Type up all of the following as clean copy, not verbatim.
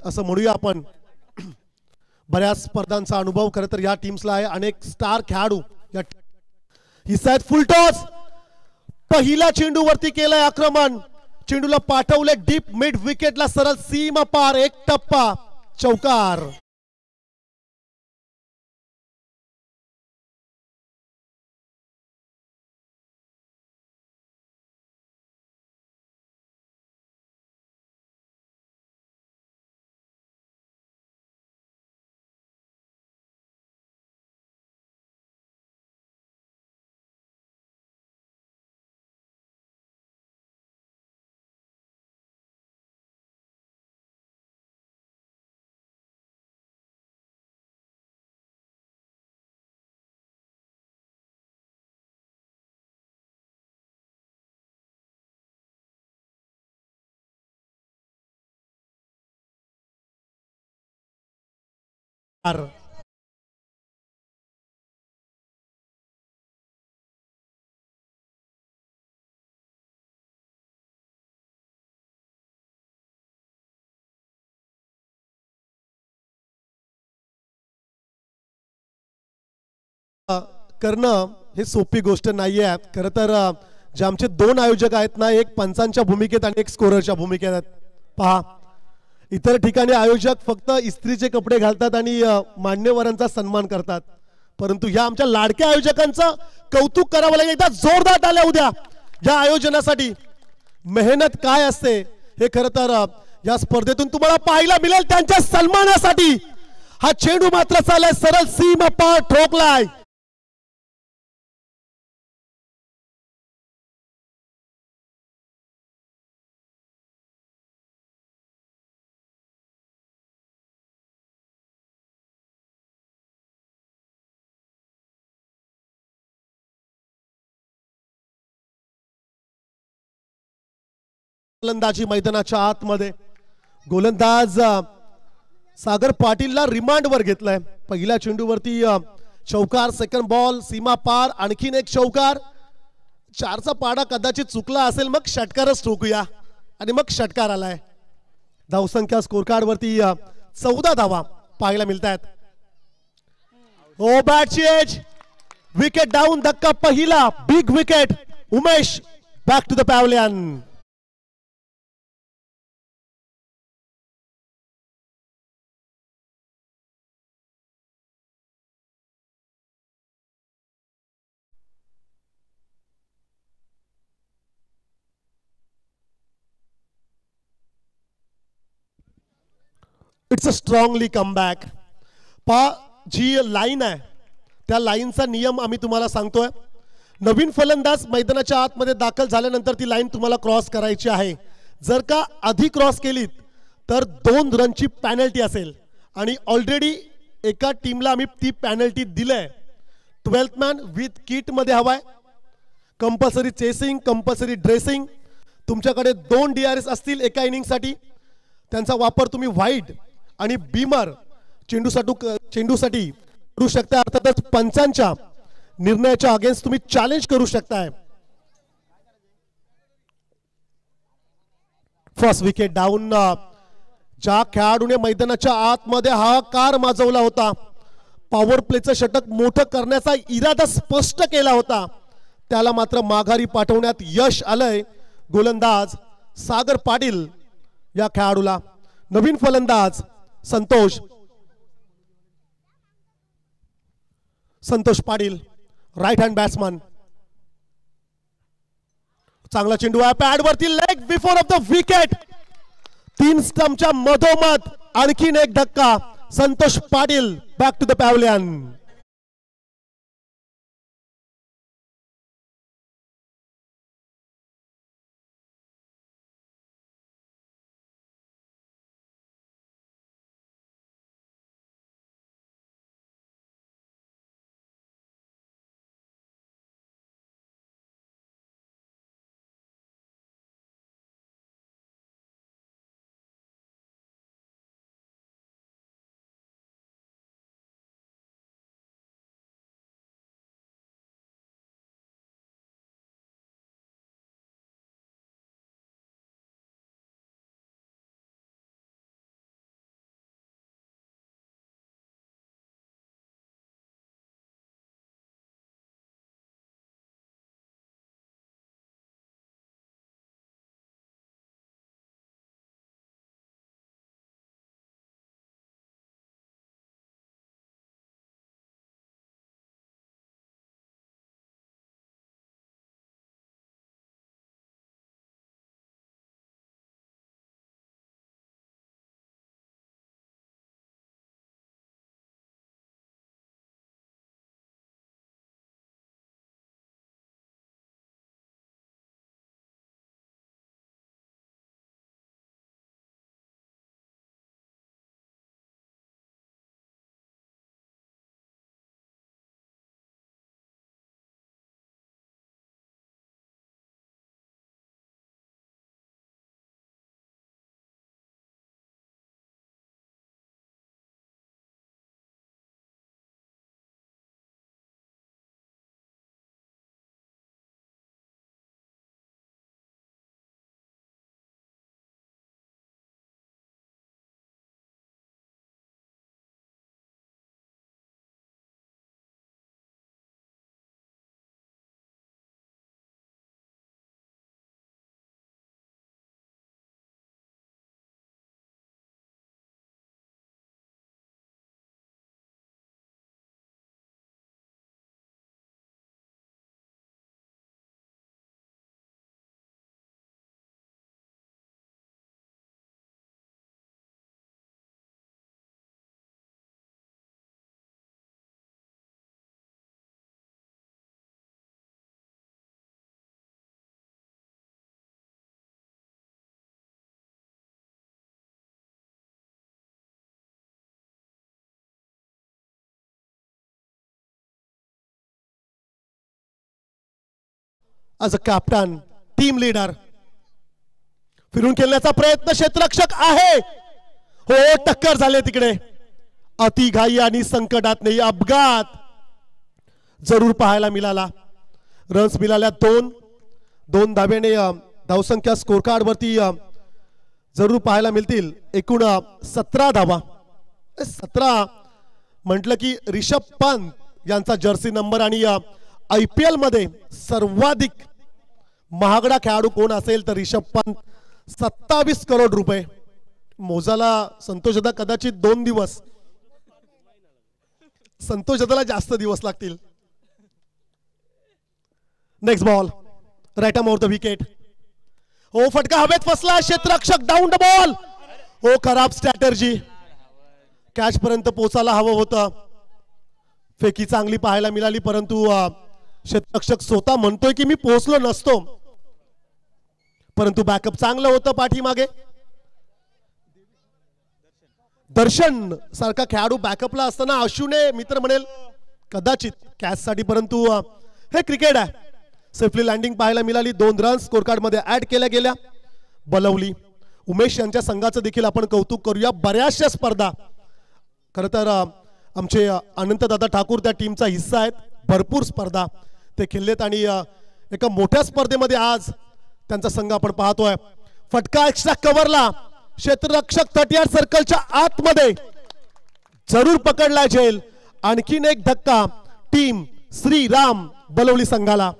असं म्हणूया आपण. बऱ्याच स्पर्धांचा अनुभव खरं तर या टीम्सला आहे. अनेक स्टार खेळाडू या हिस्सा फुलटॉस पहिला चेंडूवरती केलंय आक्रमण. चेंडूला पाठवले डीप मिड विकेटला सरळ सीमा पार. एक टप्पा चौकार. करणं हे सोपी गोष्ट नाहीये. खरं तर जे आमचे दोन आयोजक आहेत ना, एक पंचांच्या भूमिकेत आणि एक स्कोररच्या भूमिकेत आहेत. पहा, इतर ठिकाणी आयोजक फक्त इस्त्रीचे कपडे घालतात आणि मान्यवरांचा सन्मान करतात, परंतु या आमच्या लाडक्या आयोजकांचं कौतुक करावं लागेल. एकदा जोरदार टाळ्या उद्या या आयोजनासाठी. मेहनत काय असते हे खरं तर या स्पर्धेतून तुम्हाला पाहायला मिळेल. त्यांच्या सन्मानासाठी हा चेंडू मात्र चाललाय सरळ सीमा पार ठोकलाय. गोलंदाजी मैदानाच्या आतमध्ये गोलंदाज सागर पाटीलला रिमांडवर घेतलाय. पहिल्या चेंडूवरती चौकार. सेकंड बॉल सीमा पार. आणखीन एक चौकार. चारचा पाडा कदाचित चुकला असेल, मग षटकारच ठोकूया आणि मग षटकार आलाय. धावसंख्या स्कोर कार्ड वरती 14 धावा पाहायला मिळत आहेत. ओ बॅटची एज. Wicket down. धक्का पहिला. Big wicket. Umesh back to the pavilion. It's a strongly comeback. पहा, जी लाईन आहे त्या लाईनचा नियम आम्ही तुम्हाला सांगतोय. नवीन फलंदाज मैदानाच्या आतमध्ये दाखल झाल्यानंतर ती लाईन तुम्हाला क्रॉस करायची आहे. जर का आधी क्रॉस केलीत तर 2 रनची पॅनल्टी असेल आणि ऑलरेडी एका टीमला आम्ही ती पॅनल्टी दिलंय. 12th मॅन विथ किट मध्ये हवाय. Compulsory chasing, compulsory dressing. तुमच्याकडे 2 DRS असतील एका इनिंगसाठी. त्यांचा वापर तुम्ही व्हाईट आणि बीमर चेंडूसाठी करू शकता. अर्थातच पंचांच्या निर्णयाच्या अगेन्स्ट तुम्ही चॅलेंज करू शकताय. First wicket down. ज्या खेळाडूने मैदानाच्या आतमध्ये हाहाकार माजवला होता, पॉवर प्लेचं षटक मोठं करण्याचा इरादा स्पष्ट केला होता, त्याला मात्र माघारी पाठवण्यात यश आलंय. गोलंदाज सागर पाटील या खेळाडूला. नवीन फलंदाज Santosh Patil, right hand batsman. चांगला चेंडू आहे पॅड वरती. Leg before of the wicket. 3 स्टंपच्या मधोमध आणखीन एक धक्का. Santosh Patil back to the pavilion. As a captain, team leader. फिरून खेळण्याचा प्रयत्न, क्षेत्ररक्षक आहे, हो टक्कर झाले तिकडे. अतिघाई आणि संकटात नाही, अपघात जरूर पाहायला मिळाला. रन्स मिळाल्या 2 धाब्याने धावसंख्या स्कोर कार्ड वरती जरूर पाहायला मिळतील. एकूण 17 धावा. 17 म्हटलं की रिषभ पंत यांचा जर्सी नंबर आणि IPL मध्ये सर्वाधिक महागडा खेळाडू कोण असेल तर रिषभ पंत. 27 करोड रुपये. मोजाला संतोष दादा कदाचित 2 दिवस, संतोष दादाला जास्त दिवस लागतील. Next ball, right arm over the wicket. हो फटका हवेत फसला, क्षेत्ररक्षक डाऊन द बॉल. हो खराब स्ट्रॅटर्जी, कॅच पर्यंत पोहोचायला हवं होतं. फेकी चांगली पाहायला मिळाली परंतु क्षेत्ररक्षक स्वतः म्हणतोय की मी पोहोचलो नसतो, परंतु बॅकअप चांगलं होतं पाठीमागे. दर्शन सारखा खेळाडू बॅकअपला असताना अश्विने मित्र म्हणेल कदाचित कॅच साठी, परंतु हे क्रिकेट आहे. सेफली लँडिंग पाहायला मिळाली. 2 रन्स स्कोर कार्ड मध्ये ऍड केल्या गेल्या. बलवली उमेश यांच्या संघाचं देखील आपण कौतुक करूया. बऱ्याचशा स्पर्धा खरं तर आमचे अनंतदादा ठाकूर त्या टीमचा हिस्सा आहेत. भरपूर स्पर्धा ते खेळलेत आणि एका मोठ्या स्पर्धेमध्ये आज त्यांचा संघ आपण पाहतोय. फटका एक्स्ट्रा कव्हरला, क्षेत्ररक्षक 38 सर्कलच्या आतमध्ये जरूर पकडला जाईल. आणखीन एक धक्का टीम श्रीराम बलवली संघाला.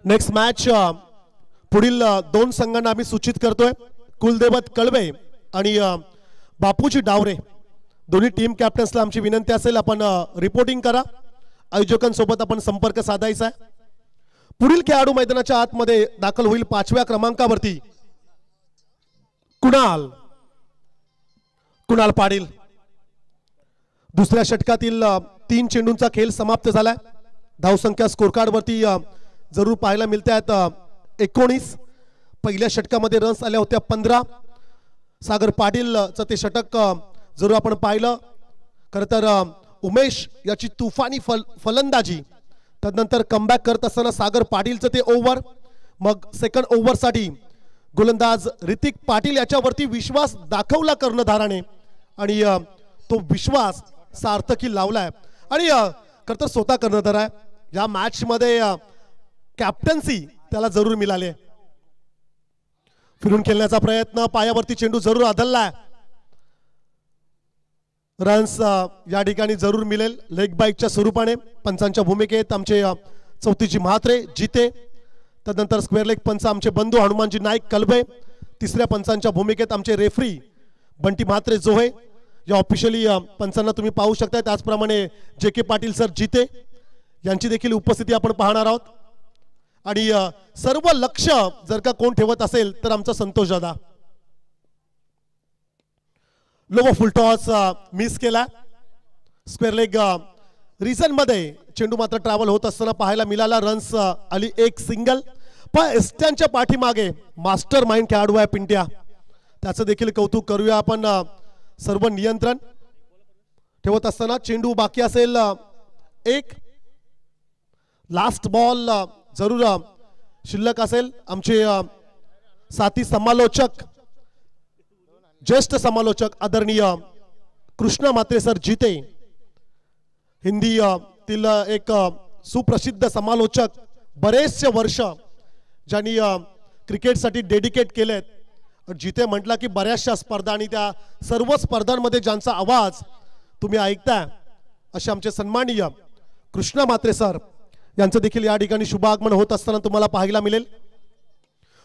नेक्स्ट मॅच पुढील 2 संघांना आम्ही सूचित करतोय. कुलदेवत कळवे आणि बापूजी डावरे. दोन्ही टीम कॅप्टन्सला आमची विनंती असेल आपण रिपोर्टिंग करा. आयोजकांसोबत आपण संपर्क साधायचा आहे. पुढील खेळाडू मैदानाच्या आतमध्ये दाखल होईल 5व्या क्रमांकावरती कुणाल पाटील. दुसऱ्या षटकातील 3 चेंडूंचा खेळ समाप्त झालाय. धावसंख्या स्कोर कार्ड वरती जरूर पाहायला मिळते आहेत 19. पहिल्या षटकामध्ये रन्स आल्या होत्या 15. सागर पाटीलचं ते षटक जरूर आपण पाहिलं. खरं तर उमेश याची तुफानी फलंदाजी, त्यानंतर कमबॅक करत असताना सागर पाटीलचं ते ओव्हर, मग सेकंड ओव्हरसाठी गोलंदाज ऋतिक पाटील याच्यावरती विश्वास दाखवला कर्णधाराने आणि तो विश्वास सार्थकी लावलाय. आणि खरं तर स्वतः कर्णधार आहे. या मॅच मध्ये कॅप्टन्सी त्याला जरूर मिळाली. फिरून खेळण्याचा प्रयत्न, पायावरती चेंडू जरूर आदळलाय. रन्स या ठिकाणी जरूर मिळेल लेग बाईकच्या स्वरूपाने. पंचांच्या भूमिकेत आमचे चौथीजी म्हात्रे जिते, त्यानंतर स्क्वेअर लेग पंच आमचे बंधू हनुमानजी नाईक कलबे, तिसऱ्या पंचांच्या भूमिकेत आमचे रेफरी बंटी म्हात्रे जोहे. या ऑफिशियली पंचांना तुम्ही पाहू शकता. त्याचप्रमाणे JK पाटील सर जिते यांची देखील उपस्थिती आपण पाहणार आहोत. आणि सर्व लक्ष जर का कोण ठेवत असेल तर आमचा संतोष दादा. लो फुल टॉस मिस केला. स्क्वेअर लेग रिझन मध्ये चेंडू मात्र ट्रॅव्हल होत असताना पाहायला मिळाला. रन्स आली 1 सिंगल. पण एस्टनच्या पाठीमागे मास्टर माइंड खेळाडू आहे पिंट्या, त्याचं देखील कौतुक करूया आपण. सर्व नियंत्रण ठेवत असताना चेंडू बाकी असेल 1. लास्ट बॉल जरूर शिल्लक असेल. आमचे साथी समालोचक, ज्येष्ठ समालोचक आदरणीय कृष्णा म्हात्रे सर जिते, हिंदी तील एक सुप्रसिद्ध समालोचक, बरेचसे वर्ष ज्यांनी क्रिकेटसाठी डेडिकेट केलेत. जिथे म्हटला की बऱ्याचशा स्पर्धा आणि त्या सर्व स्पर्धांमध्ये ज्यांचा आवाज तुम्ही ऐकताय असे आमचे सन्माननीय कृष्णा म्हात्रे सर यांचं देखील या ठिकाणी शुभागमन होत असताना तुम्हाला पाहायला मिळेल.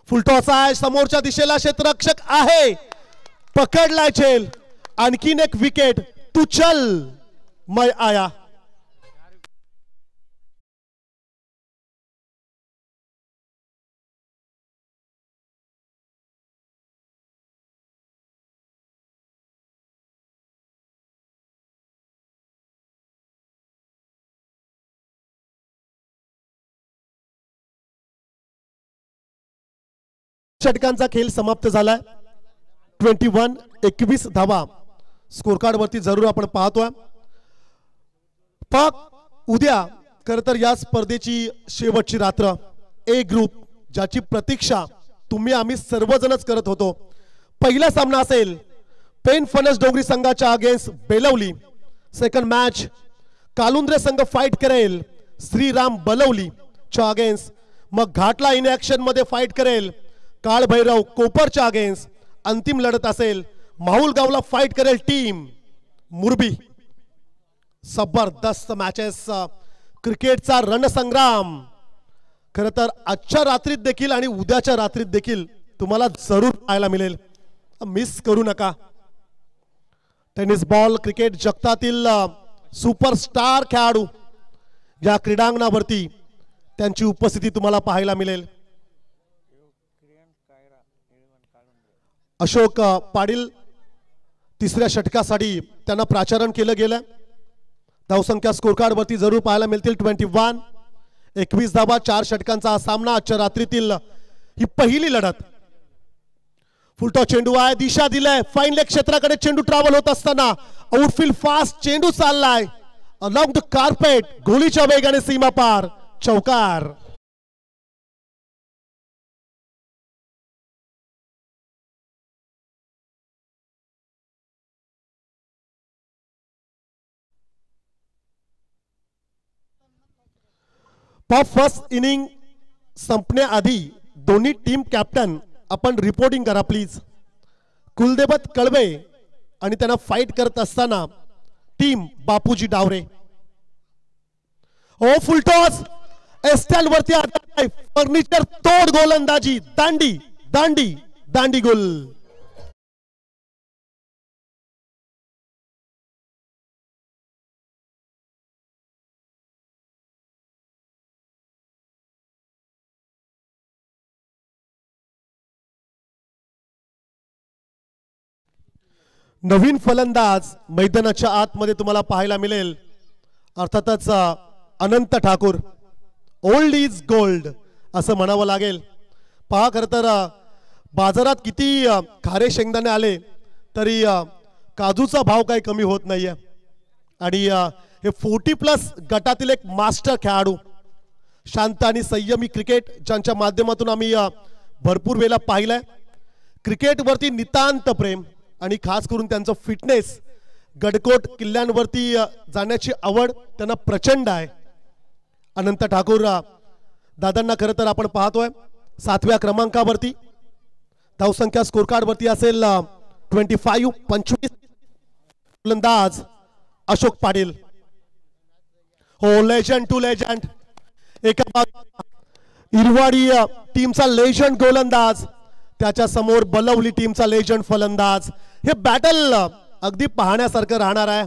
फुलटॉस आहे, समोरच्या दिशेला क्षेत्ररक्षक आहे, पकडलाय झेल. आणखीन एक विकेट. तू चल मैं आया. षटकांचा खेळ समाप्त झालाय. 21 धावा स्कोर कार्ड वरती जरूर आपण पाहतोय. उद्या खरं तर या स्पर्धेची शेवटची रात्र. ए ग्रुप ज्याची प्रतीक्षा तुम्ही आम्ही सर्वजणच करत होतो. पहिला सामना असेल पेन फणस डोंगरी संघाच्या अगेन्स्ट बेलवली. सेकंड मॅच कालुंद्रे संघ फाईट करेल श्रीराम बलवली च्या अगेन्स्ट. मग घाटला इन ऍक्शन मध्ये फाईट करेल काळभैरव कोपरच्या अगेन्स्ट. अंतिम लढत असेल माहुल गावला फाईट करेल टीम मुरबी. जबरदस्त मॅचेस, क्रिकेटचा रणसंग्राम खरं तर आजच्या रात्रीत देखील आणि उद्याच्या रात्रीत देखील तुम्हाला जरूर पाहायला मिळेल. मिस करू नका. टेनिस बॉल क्रिकेट जगतातील सुपरस्टार खेळाडू या क्रीडांगणावरती त्यांची उपस्थिती तुम्हाला पाहायला मिळेल. अशोक पाटील तिसऱ्या षटकासाठी त्यांना प्राचारण केलं गेलं. धावसंख्या स्कोर कार्ड वरती जरूर पाहायला मिळतील. 21 धावा 4 षटकांचा सामना. आजच्या रात्रीतील ही पहिली लढत. फुलटॉस चेंडू आहे, दिशा दिलाय फाईन लेग क्षेत्राकडे चेंडू ट्रॅव्हल होत असताना आउटफील्ड फास्ट चेंडू चाललाय अलॉंग द कार्पेट. गोलीच्या वेगाने सीमा पार चौकार. फर्स्ट इनिंग संपण्याआधी दोन्ही टीम कॅप्टन आपण रिपोर्टिंग करा प्लीज. कुलदेवत कळवे आणि त्यांना फाईट करत असताना टीम बापूजी डावरे. ओ फुलटॉस एस्टॅल वरती फर्निचर तोड गोलंदाजी. दांडी दांडी दांडी गोल. नवीन फलंदाज मैदानाच्या आतमध्ये तुम्हाला पाहायला मिळेल. अर्थातच अनंत ठाकूर. ओल्ड इज गोल्ड असं म्हणावं लागेल. पहा खरं तर बाजारात किती खारे शेंगदाणे आले तरी काजूचा भाव काही कमी होत नाहीये. आणि हे 40+ गटातील एक मास्टर खेळाडू, शांत आणि संयमी क्रिकेट ज्यांच्या माध्यमातून आम्ही भरपूर वेळा पाहिलंय. क्रिकेटवरती नितांत प्रेम आणि खास करून त्यांचं फिटनेस, गडकोट किल्ल्यांवरती जाण्याची आवड त्यांना प्रचंड आहे. अनंत ठाकूर दादांना खरं तर आपण पाहतोय 7व्या क्रमांकावरती. धावसंख्या स्कोर कार्ड वरती असेल 25. फलंदाज अशोक पाटील. हो, लेजंड टू लेजंड. एका इरवाडी टीमचा लेजंड गोलंदाज, त्याच्या समोर बलवली टीमचा लेजंड फलंदाज. हे बॅटल अगदी पाहण्यासारखं राहणार आहे.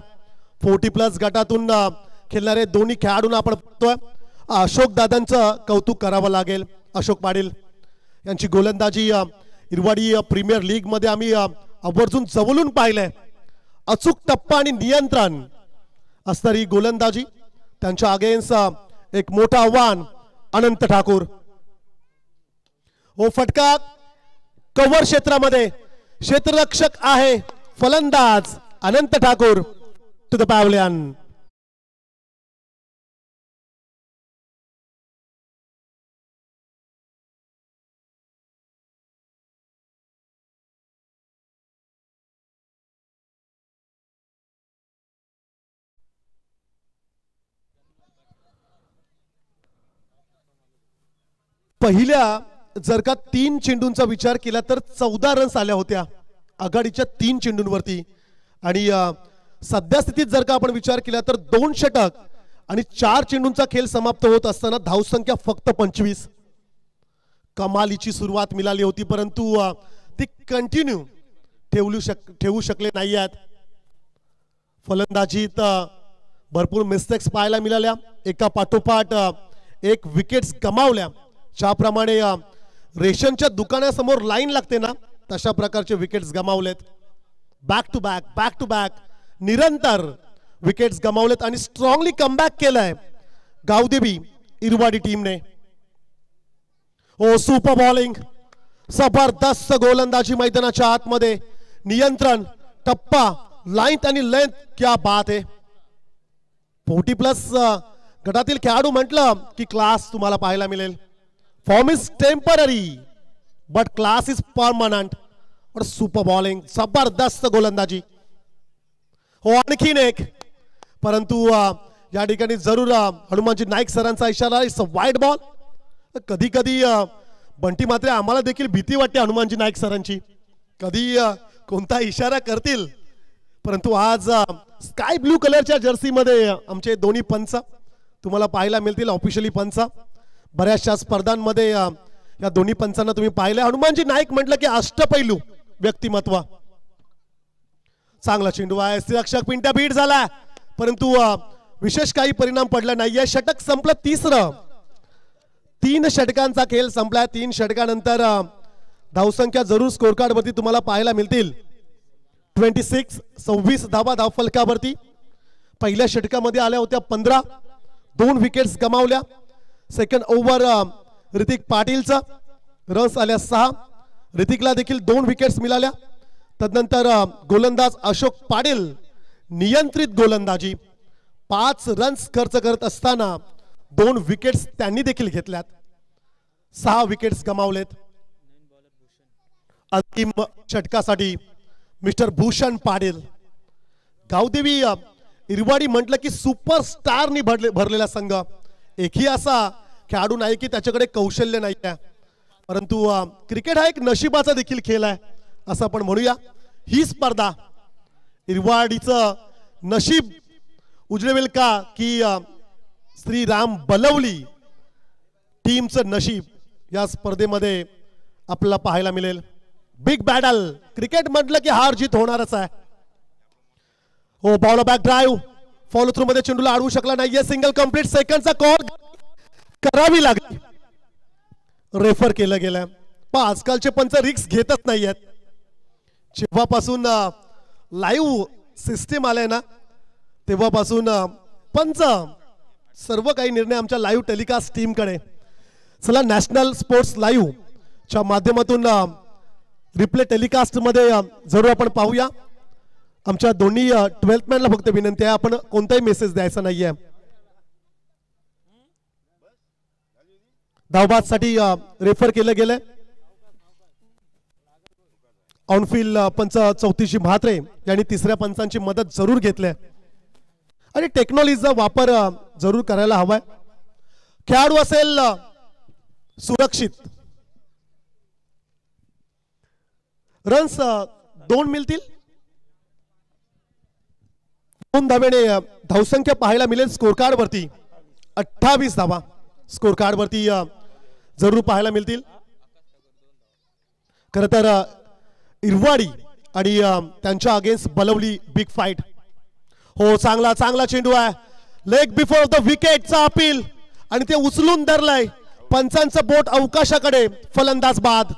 40+ गटातून खेळणारे दोन्ही खेळाडूंना आपण पाहतोय. अशोक दादांचं कौतुक करावं लागेल. अशोक पाटील यांची गोलंदाजी इरवाडी प्रीमियर लीग मध्ये आम्ही आवर्जून जवळून पाहिलंय. अचूक टप्पा आणि नियंत्रण असणारी गोलंदाजी. त्यांच्या अगेन्स्ट एक मोठं आव्हान अनंत ठाकूर. हो, फटका कव्हर क्षेत्रामध्ये. क्षेत्ररक्षक आहे फलंदाज Anant Thakur. To the pavilion. पहिल्या जर का 3 चेंडूंचा विचार केला तर 14 रन्स आल्या होत्या आघाडीच्या 3 चेंडूंवरती. आणि सध्यास्थितीत जर का आपण विचार केला तर 2 षटक आणि 4 चेंडूंचा खेळ समाप्त होत असताना धावसंख्या फक्त 25. कमालीची सुरुवात मिळाली होती परंतु ती कंटिन्यू ठेवू शकले नाही आहेत. फलंदाजीत भरपूर मिस्टेक्स पाहायला मिळाल्या. एका पाठोपाठ एक विकेट्स गमावल्या. ज्याप्रमाणे रेशनच्या दुकानासमोर लाईन लागते ना, तशा प्रकारचे विकेट्स गमावलेत. बॅक टू बॅक निरंतर विकेट्स गमावलेत आणि स्ट्रॉंगली कमबॅक केलंय गावदेवी इरवाडी टीमने. ओ, सुपर बॉलिंग. जबरदस्त गोलंदाजी मैदानाच्या आतमध्ये, नियंत्रण, टप्पा, लाईन आणि लेंथ, क्या बात आहे. 40+ गटातील खेळाडू म्हटलं की क्लास तुम्हाला पाहायला मिळेल. Form is temporary but class is permanent. Super bowling, जबरदस्त गोलंदाजी. हो आणखीन एक, परंतु या ठिकाणी जरूर हनुमानजी नाईक सरांचा इशारा, इट्स अ वाईड बॉल. कधी कधी बंटी मात्रे आम्हाला देखील भीती वाटते हनुमानजी नाईक सरांची, कधी कोणता इशारा करतील. परंतु आज स्काय ब्लू कलरच्या जर्सीमध्ये आमचे दोन्ही पंच तुम्हाला पाहायला मिळतील, ऑफिशियली पंच. बऱ्याचशा स्पर्धांमध्ये या दोन्ही पंचांना तुम्ही पाहिले. हनुमानजी नाईक म्हटलं की अष्टपैलू व्यक्तिमत्व. चांगला चेंडू आहे, रक्षक पिंट्या बीट झाला, परंतु विशेष काही परिणाम पडला नाहीये. षटक संपलं, तिसरं. 3 षटकांचा खेळ संपला. 3 षटकानंतर धावसंख्या जरूर स्कोर कार्ड वरती तुम्हाला पाहायला मिळतील. 26 धावा धावफलकावरती. पहिल्या षटकामध्ये आल्या होत्या 15, 2 विकेट्स गमावल्या. सेकंड ओव्हर ऋतिक पाटीलचा, रन्स आल्या 6. ऋतिकला देखील 2 विकेट्स मिळाल्या. तदनंतर गोलंदाज अशोक पाटील, नियंत्रित गोलंदाजी, 5 रन्स खर्च करत असताना 2 विकेट्स त्यांनी देखील घेतल्यात. 6 विकेट्स गमावलेत. अंतिम षटकासाठी मिस्टर भूषण पाटील. गावदेवी इरवाडी म्हटलं की सुपरस्टारनी भरलेला संघ. एकही असा खेळाडू नाही की त्याच्याकडे कौशल्य नाही आहे, परंतु क्रिकेट हा एक नशिबाचा देखील खेळ आहे असं आपण म्हणूया. ही स्पर्धा इरवाडीचं नशीब उजळवेल का की श्री राम बलवली टीमचं नशीब या स्पर्धेमध्ये आपल्याला पाहायला मिळेल. Big battle. क्रिकेट म्हटलं की हार जीत होणारच आहे. हो, ball back drive, follow through मध्ये चेंडूला अडवू शकला नाहीये. सिंगल कंप्लीट, सेकंडचा कॉल करावी लागली, रेफर केलं गेलं. पण आजकालचे पंच रिक्स घेतच नाहीयेत. जेव्हापासून लाईव्ह सिस्टीम आलाय ना, तेव्हापासून पंच सर्व काही निर्णय आमच्या लाईव्ह टेलिकास्ट टीमकडे. चला, नॅशनल स्पोर्ट्स लाईव्ह च्या माध्यमातून रिप्ले टेलिकास्ट मध्ये जरूर आपण पाहूया. आमच्या दोन्ही 12th मॅनला फक्त विनंती आहे, आपण कोणताही मेसेज द्यायचा नाहीये. धावबादसाठी रेफर केलं गेलंय. ऑनफिल्ड पंच चौथीशी म्हात्रे यांनी तिसऱ्या पंचांची मदत जरूर घेतली आणि टेक्नॉलॉजीचा वापर जरूर करायला हवाय. खेळाडू असेल सुरक्षित. रन्स 2 मिळतील. 2 धावेने धावसंख्या पाहायला मिळेल स्कोर कार्ड वरती. 28 धावा स्कोर कार्ड वरती जरूर पाहायला मिळतील. खरं तर इरवाडी आणि त्यांच्या अगेन्स्ट बलवली बिग फाईट. हो, चांगला चेंडू आहे. लेग बिफोर द विकेटचा अपील आणि ते उचलून धरलंय. पंचांचं बोट अवकाशाकडे. फलंदाज बाद.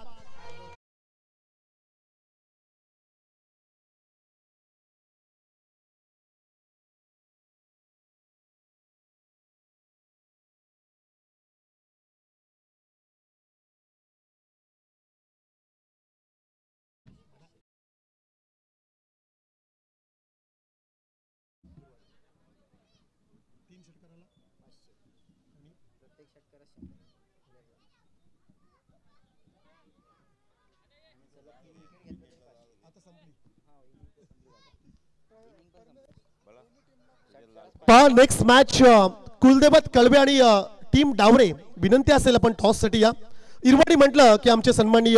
नेक्स्ट मॅच कुलदेवत कळवे आणि टीम डावरे. विनंती असेल आपण टॉस साठी या. इरवाडी म्हटलं की आमचे सन्माननीय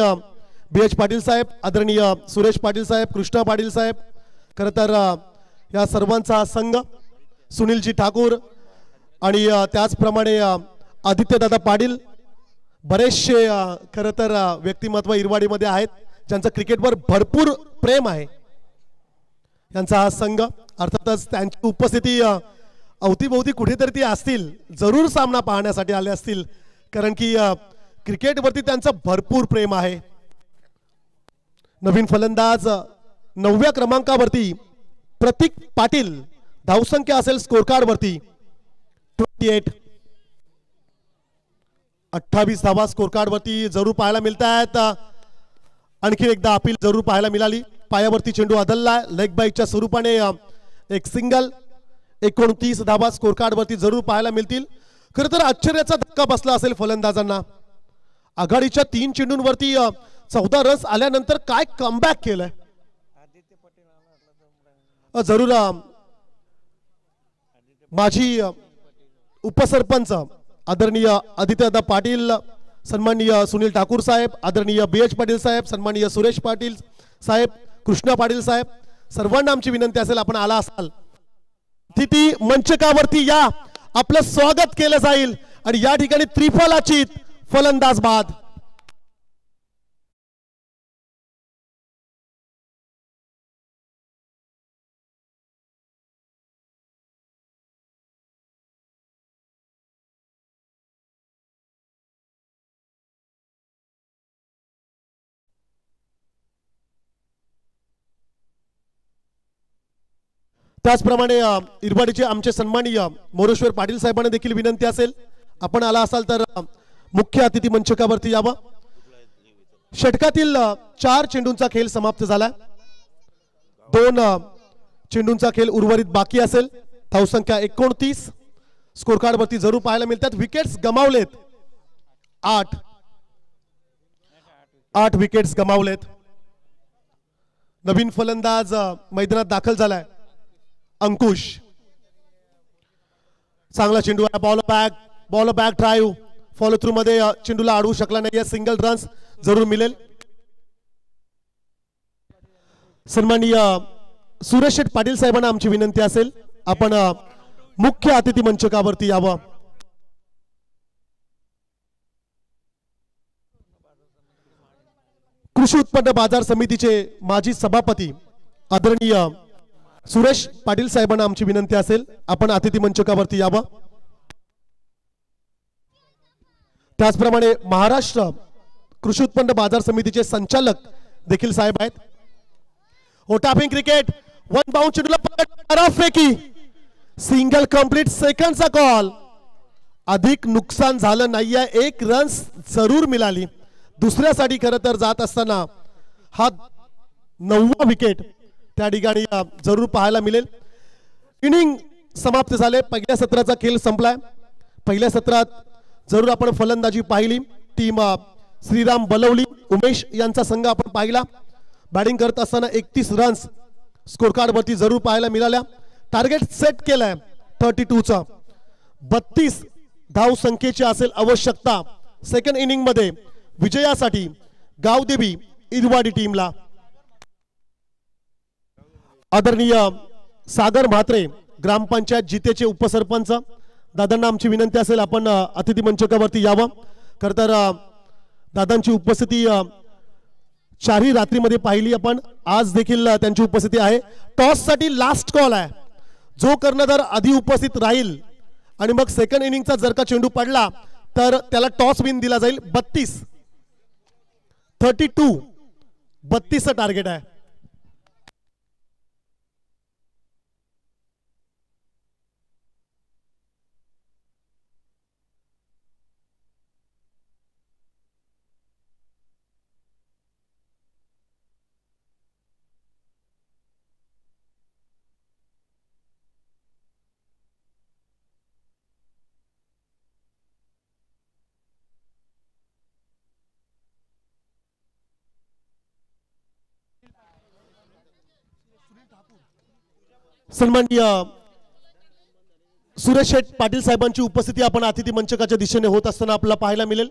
BH पाटील साहेब, आदरणीय सुरेश पाटील साहेब, कृष्णा पाटील साहेब, खरं तर या सर्वांचा संघ, सुनीलजी ठाकूर आणि त्याचप्रमाणे आदित्यदादा पाटील, बरेचसे खरं तर व्यक्तिमत्व इरवाडीमध्ये आहेत ज्यांचं क्रिकेटवर भरपूर प्रेम आहे. यांचा हा संघ, अर्थातच त्यांची उपस्थिती अवतीभोवती कुठेतरी ती असतील, जरूर सामना पाहण्यासाठी आले असतील, कारण की क्रिकेटवरती त्यांचं भरपूर प्रेम आहे. नवीन फलंदाज 9व्या क्रमांकावरती प्रतीक पाटील. धावसंख्या असेल स्कोर कार्ड वरती 28. 28 धावा स्कोर कार्ड वरती जरूर पाहायला मिळत आहेत. आणखी एकदा अपील जरूर पाहायला मिळाली. पायावरती चेंडू आदलला लेग बाईकच्या स्वरूपाने एक सिंगल. 29 धाबा स्कोर कार्ड वरती जरूर पाहायला मिळतील. खरं तर आश्चर्याचा धक्का बसला असेल फलंदाजांना. आघाडीच्या 3 चेंडूंवरती 14 रन्स आल्यानंतर काय कमबॅक केलंय. जरूर माझी उपसरपंच आदरणीय आदित्यदा पाटील, सन्माननीय सुनील ठाकूर साहेब, आदरणीय BH पाटील साहेब, सन्माननीय सुरेश पाटील साहेब, कृष्णा पाटील साहेब, सर्वांना आमची विनंती असेल आपण आला असाल अतिथी मंचकावरती या, आपलं स्वागत केलं जाईल. आणि या ठिकाणी त्रिफलाचीत फलंदाज बाद. त्याचप्रमाणे इरवाडीचे आमचे सन्माननीय मोरेश्वर पाटील साहेबांना देखील विनंती असेल आपण आला असाल तर मुख्य अतिथी मंचकावरती यावं. षटकातील 4 चेंडूंचा खेळ समाप्त झाला. 2 चेंडूंचा खेळ उर्वरित बाकी असेल. धावसंख्या 29 स्कोर कार्ड वरती जरूर पाहायला मिळतात. Wickets गमावलेत 8 wickets गमावलेत. नवीन फलंदाज मैदानात दाखल झालाय अंकुश. चांगला चेंडू आहे. Ball back drive follow through मध्ये चेंडूला अडवू शकला नाही. सिंगल रन्स जरूर मिळेल. सन्माननीय सुरेश शेठ पाटील साहेबांना आमची विनंती असेल आपण मुख्य अतिथी मंचकावरती यावं. कृषी उत्पन्न बाजार समितीचे माजी सभापती आदरणीय सुरेश पाटील साहेबांना आमची विनंती असेल आपण अतिथी मंचकावरती यावं. त्याचप्रमाणे महाराष्ट्र कृषी उत्पन्न बाजार समितीचे संचालक देखील साहेब आहेत. ओटापिंग क्रिकेट 1 बाउंड चेंडूला फेकी सिंगल कंप्लीट सेकंडचा कॉल. अधिक नुकसान झालं नाहीये. 1 रन्स जरूर मिळाली. दुसऱ्यासाठी खरं तर जात असताना हा 9वा विकेट त्या ठिकाणी जरूर पाहायला मिळेल. इनिंग समाप्त झाले. पहिल्या सत्राचा खेळ संपलाय. पहिल्या सत्रात जरूर आपण फलंदाजी पाहिली. टीम श्रीराम बलवली उमेश यांचा संघ आपण पाहिला. बॅटिंग करत असताना 31 रन्स स्कोर कार्ड वरती जरूर पाहायला मिळाल्या. टार्गेट सेट केलाय 32चा. 32 धाव संख्येची असेल आवश्यकता सेकंड इनिंग मध्ये विजयासाठी गावदेवी इरवाडी टीमला. आदरणीय सागर म्हात्रे ग्रामपंचायत जितेचे उपसरपंच दादांना आमची विनंती असेल आपण अतिथी मंचकावरती यावं. खरं तर दादांची उपस्थिती 4ही रात्रीमध्ये पाहिली आपण. आज देखील त्यांची उपस्थिती आहे. टॉस साठी लास्ट कॉल आहे. जो कर्णधार आधी उपस्थित राहील आणि मग सेकंड इनिंगचा जर का चेंडू पडला तर त्याला टॉस विन दिला जाईल. 32 टार्गेट आहे. सन्माननीय सुरेश शेठ पाटील साहेबांची उपस्थिती आपण अतिथी मंचकाच्या दिशेने होत असताना आपल्याला पाहायला मिळेल.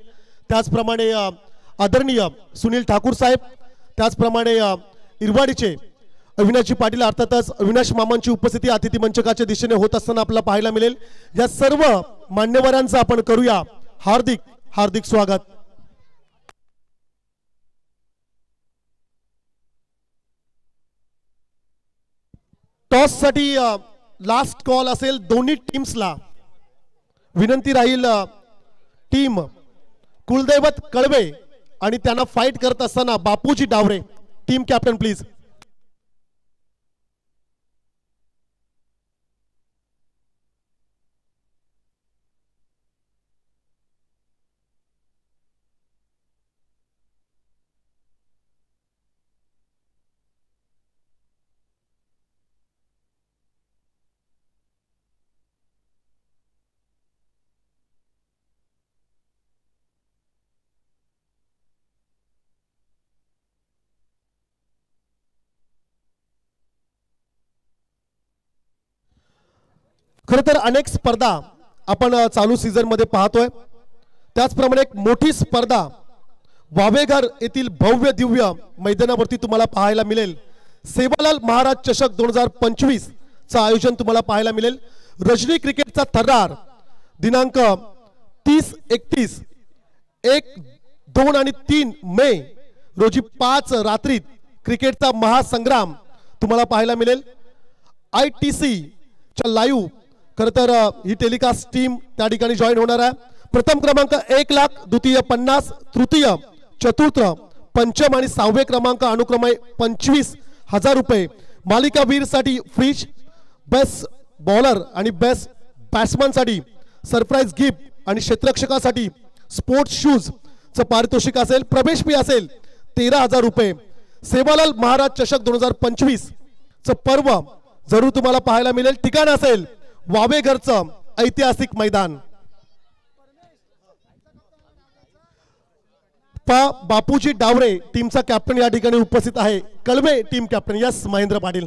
त्याचप्रमाणे आदरणीय सुनील ठाकूर साहेब, त्याचप्रमाणे इरवाडीचे अविनाशजी पाटील अर्थातच अविनाश मामांची उपस्थिती अतिथी मंचकाच्या दिशेने होत असताना आपल्याला पाहायला मिळेल. या सर्व मान्यवरांचं आपण करूया हार्दिक हार्दिक स्वागत. टॉस साठी लास्ट कॉल असेल. दोन्ही टीम्सला विनंती राहील टीम कुलदैवत कळवे आणि त्यांना फाईट करत असताना Bapuji Daware team captain please. खरं तर अनेक स्पर्धा आपण चालू सीझन मध्ये पाहतोय, त्याचप्रमाणे एक मोठी स्पर्धा वावेघर येथील भव्य दिव्य मैदानावरती तुम्हाला पाहायला मिळेल. सेवालाल महाराज चषक 2025 चं आयोजन तुम्हाला पाहायला मिळेल. रजनी क्रिकेटचा थरार दिनांक 30, 31, 1, 2 आणि 3 मे रोजी 5 रात्रीत क्रिकेटचा महासंग्राम तुम्हाला पाहायला मिळेल. ITC च्या लाईव्ह खरं तर ही टेलिकास्ट टीम त्या ठिकाणी जॉईन होणार आहे. प्रथम क्रमांक 1 लाख, द्वितीय 50, तृतीय, चतुर्थ, पंचम आणि 6वे क्रमांक अनुक्रमे 25,000 रुपये. मालिकावीर साठी फ्रीज, बेस्ट बॉलर आणि बेस्ट बॅट्समन साठी सरप्राईज गिफ्ट आणि क्षेत्ररक्षकासाठी स्पोर्ट्स शूज चं पारितोषिक असेल. प्रवेश फी असेल 13,000 रुपये. सेवालाल महाराज चषक 2025 चं पर्व जरूर तुम्हाला पाहायला मिळेल. ठिकाण असेल वावेघरचं ऐतिहासिक मैदान. बापूजी डावरे टीमचा कॅप्टन या ठिकाणी उपस्थित आहे. Kalwe team captain yes Mahendra Patil.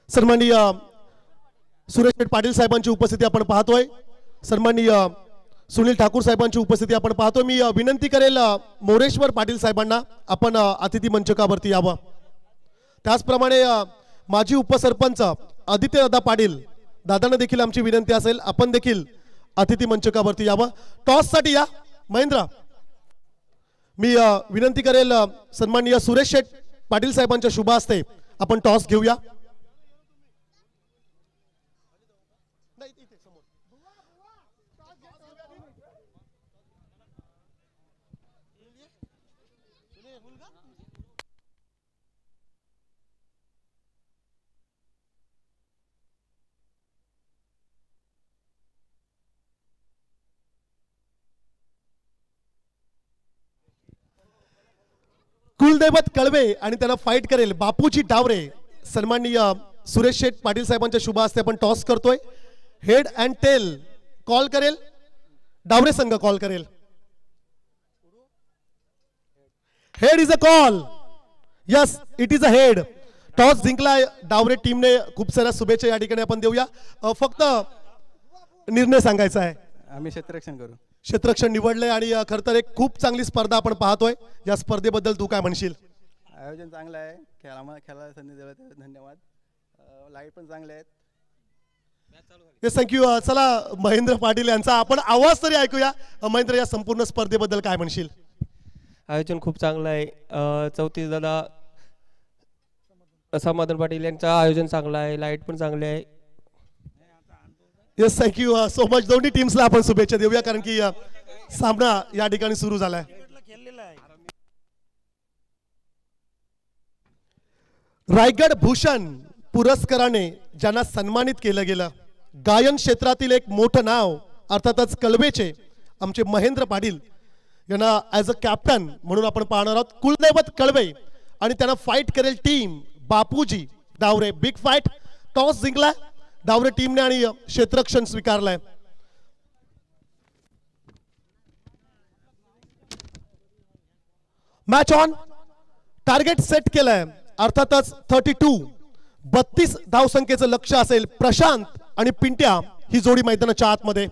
सन्माननीय सुरेश पाटील साहेबांची उपस्थिती आपण पाहतोय. सन्माननीय सुनील ठाकूर साहेबांची उपस्थिती आपण पाहतोय. मी विनंती करेल मोरेश्वर पाटील साहेबांना आपण अतिथी मंचकावरती यावं. त्याचप्रमाणे माजी उपसरपंच आदित्यदादा पाटील दादांना देखील आमची विनंती असेल आपण देखील अतिथी मंचकावरती यावं. टॉस साठी या महेंद्र. मी विनंती करेल सन्माननीय सुरेश शेठ पाटील साहेबांच्या शुभ हस्ते आपण टॉस घेऊया. कुलदैवत कळवे आणि त्यांना फाईट करेल बापूजी डावरे. सन्माननीय सुरेश शेठ पाटील साहेबांच्या शुभ हस्ते आपण टॉस करतोय. हेड अँड टेल कॉल करेल डावरे संघ कॉल करेल. Head is a call. Yes it is a head. Toss जिंकला डावरे टीमने. खूप साऱ्या शुभेच्छा या ठिकाणी आपण देऊया. फक्त निर्णय सांगायचा आहे. आम्ही क्षेत्ररक्षण करू. क्षेत्ररक्षण निवडले आणि खरं तर एक खूप चांगली स्पर्धा आपण पाहतोय. या स्पर्धेबद्दल तू काय म्हणशील? आयोजन चांगलं आहे. खेळायला संधी दिल्याबद्दल धन्यवाद. लाईट पण चांगले आहेत. Yes thank you. चला महेंद्र पाटील यांचा आपण आवाज तरी ऐकूया. महेंद्र या संपूर्ण स्पर्धेबद्दल काय म्हणशील? आयोजन खूप चांगलं आहे. 34 दादा समाधान पाटील यांचं आयोजन चांगलं आहे. लाईट पण चांगली आहे. Yes thank you so much. दोन्ही टीम्सला आपण शुभेच्छा देऊया कारण की सामना या ठिकाणी सुरू झालाय. रायगड भूषण पुरस्काराने ज्यांना सन्मानित केलं गेलं, गायन क्षेत्रातील एक मोठं नाव अर्थातच कळवेचे आमचे महेंद्र पाटील यांना ॲज अ कॅप्टन म्हणून आपण पाहणार आहोत. कुलदैवत कळवे आणि त्यांना फाईट करेल team Bapuji Daware. Big fight. Toss जिंकला डावरे टीमने आणि क्षेत्ररक्षण स्वीकारलंय. Match on. टार्गेट सेट केलंय अर्थातच 32 धावसंख्येचं लक्ष असेल. प्रशांत आणि पिंट्या ही जोडी मैदानाच्या आतमध्ये.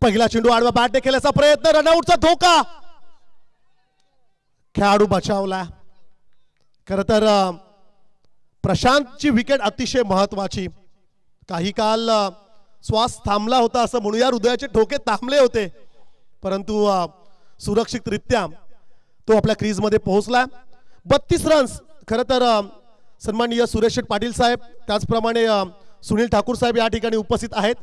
पहिला चेंडू आडवा बॅटने खेळण्याचा प्रयत्न. रनआउटचा धोका. खेळाडू बचावला. खरं तर प्रशांतची विकेट अतिशय महत्वाची. काही काल श्वास थांबला होता असं म्हणूया. हृदयाचे ठोके थांबले होते परंतु सुरक्षितरित्या तो आपल्या क्रीज मध्ये पोहोचला. 32 रन्स. खरं तर सन्माननीय सुरेश पाटील साहेब त्याचप्रमाणे सुनील ठाकूर साहेब या ठिकाणी उपस्थित आहेत.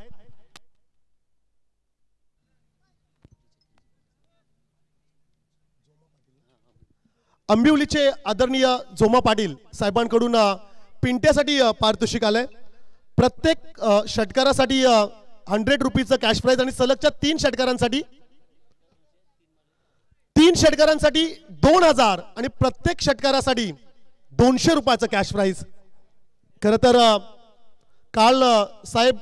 अंबिवलीचे आदरणीय जोमा पाटील साहेबांकडून पिंट्यासाठी पारितोषिक आलंय. प्रत्येक षटकारासाठी 100 रुपीचं कॅश प्राइज आणि सलगच्या 3 षटकारांसाठी 2000 आणि प्रत्येक षटकारासाठी 200 रुपयाचं कॅश प्राइज. खरं तर काल साहेब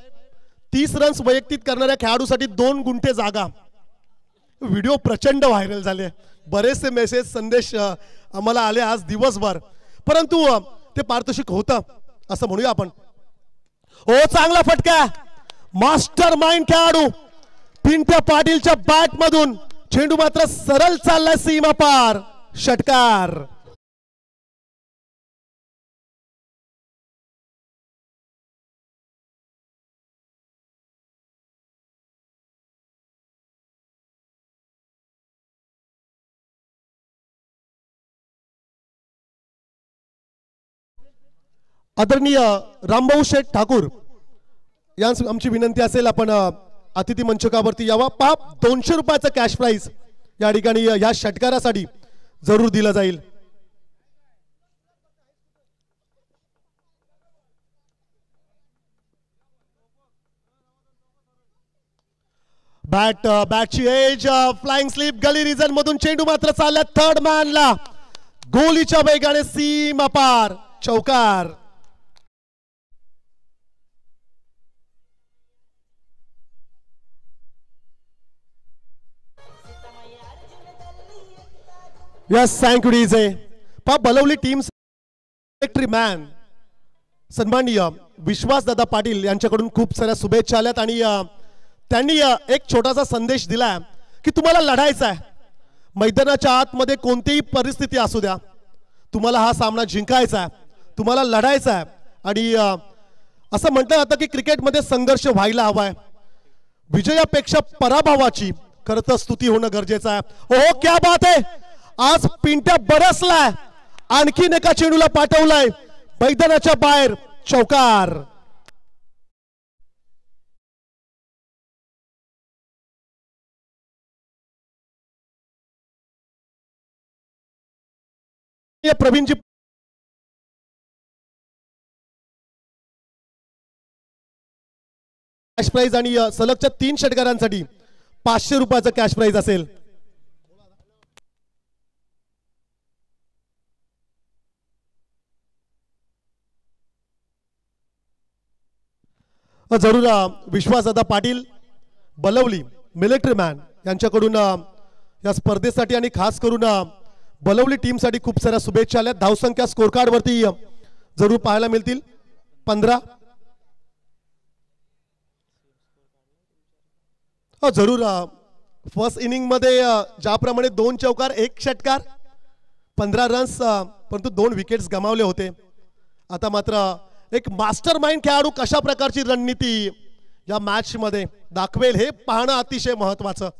30 रन्स वैयक्तिक करणाऱ्या खेळाडूसाठी 2 गुंठे जागा. व्हिडिओ प्रचंड व्हायरल झाले. बरेचसे मेसेज संदेश आम्हाला आले आज दिवसभर, परंतु ते पारितोषिक होतं असं म्हणूया आपण. हो चांगला फटका, मास्टर माइंड खेळाडू पिंट्या पाटीलच्या बॅट मधून चेंडू मात्र सरळ चाललाय सीमा पार, षटकार. आदरणीय रामभाऊ शेठ ठाकूर यांस आमची विनंती असेल आपण अतिथी मंचकावरती यावा. 200 रुपयाचा कॅश प्राइज या ठिकाणी या षटकारासाठी जरूर दिला जाईल. बॅटची एज फ्लाइंग स्लिप गली रिजन मधून चेंडू मात्र चालला थर्ड मॅनला, गोलीच्या वेगाने सीमा पार, चौकार. Yes thank you DJ. Balawali team secretary man सन्माननीय विश्वासदादा पाटील यांच्याकडून खूप साऱ्या शुभेच्छा आल्यात आणि त्यांनी एक छोटासा संदेश दिला की तुम्हाला लढायचं आहे, मैदानाच्या आतमध्ये कोणतीही परिस्थिती असू द्या, तुम्हाला हा सामना जिंकायचा आहे, तुम्हाला लढायचा आहे. आणि असं म्हटलं जातं की क्रिकेटमध्ये संघर्ष व्हायला हवाय, विजयापेक्षा पराभवाची खरं तर स्तुती होणं गरजेचं आहे. हो क्या बात आहे, आज पिंट्या बरसलाय, आणखीन एका चेंडूला पाठवलाय मैदानाच्या बाहेर, चौकार. प्रवीणजी कॅश प्राइज आणि सलगच्या 3 षटकारांसाठी 500 रुपयाचा कॅश प्राइज असेल. जरूर विश्वासदादा पाटील बलवली मिलिटरी मॅन यांच्याकडून या स्पर्धेसाठी आणि खास करून बलवली टीमसाठी खूप साऱ्या शुभेच्छा आल्या. धावसंख्या स्कोर कार्ड वरती जरूर पाहायला मिळतील 15. जरूर फर्स्ट इनिंग मध्ये ज्याप्रमाणे 2 चौकार 1 षटकार 15 रन्स, परंतु 2 विकेट्स गमावले होते. आता मात्र एक मास्टर माइंड खेळाडू कशा प्रकारची रणनीती या मॅच मध्ये दाखवेल हे पाहणं अतिशय महत्वाचं.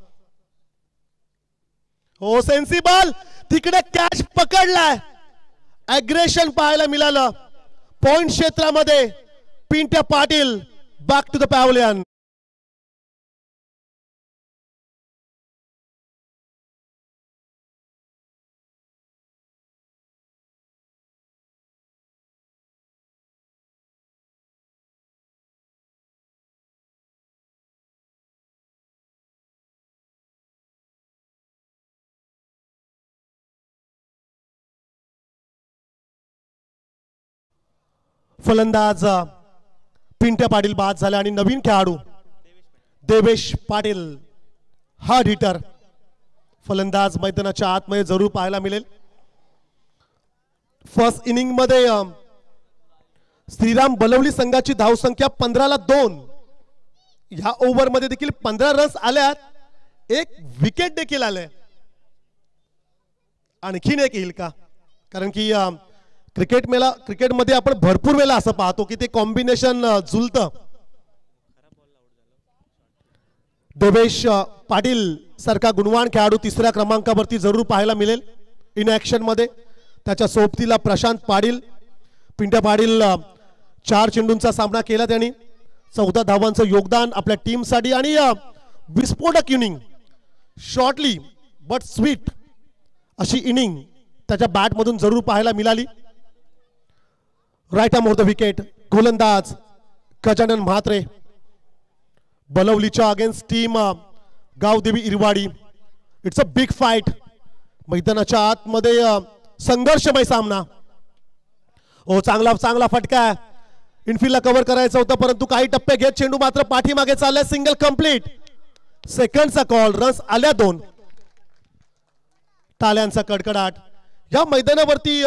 हो सेन्सिबल, तिकडे कॅच पकडलाय, अग्रेशन पाहायला मिळालं पॉइंट क्षेत्रामध्ये. Pintya Patil back to the pavilion. फलंदाज पिंट्या पाटील बाद झाले आणि नवीन खेळाडू देवेश पाटील हार्ड हिटर फलंदाज मैदानाच्या आतमध्ये जरूर पाहायला मिळेल. फर्स्ट इनिंग मध्ये श्रीराम बलवली संघाची धावसंख्या 15ला 2. ह्या ओव्हर मध्ये देखील 15 रन्स आल्यात, 1 विकेट देखील आले. आणखीन एक येईल का? कारण की क्रिकेटमध्ये आपण भरपूर वेळा असं पाहतो की ते कॉम्बिनेशन जुळतं. देवेश पाटील सारखा गुणवान खेळाडू 3ऱ्या क्रमांकावरती जरूर पाहायला मिळेल इन ऍक्शन मध्ये. त्याच्या सोबतीला प्रशांत पाटील. पिंट्या पाटील 4 चेंडूंचा सामना केला त्यांनी, 14 धावांचं योगदान आपल्या टीमसाठी आणि विस्फोटक इनिंग, शॉर्टली बट स्वीट अशी इनिंग त्याच्या बॅट मधून जरूर पाहायला मिळाली. Right arm off the wicket गोलंदाज गजानन म्हात्रे. बलवलीच्या against team Gavdevi Irwadi. It's a big fight. मैदानाच्या आतमध्ये संघर्षमय सामना. हो चांगला फटका, इनफिल्डला कव्हर करायचा होता परंतु काही टप्पे घेत चेंडू मात्र पाठीमागे चाललाय. Single complete. सेकंडचा कॉल, रन्स आल्या 2. टाळ्यांचा कडकडाट. या मैदानावरती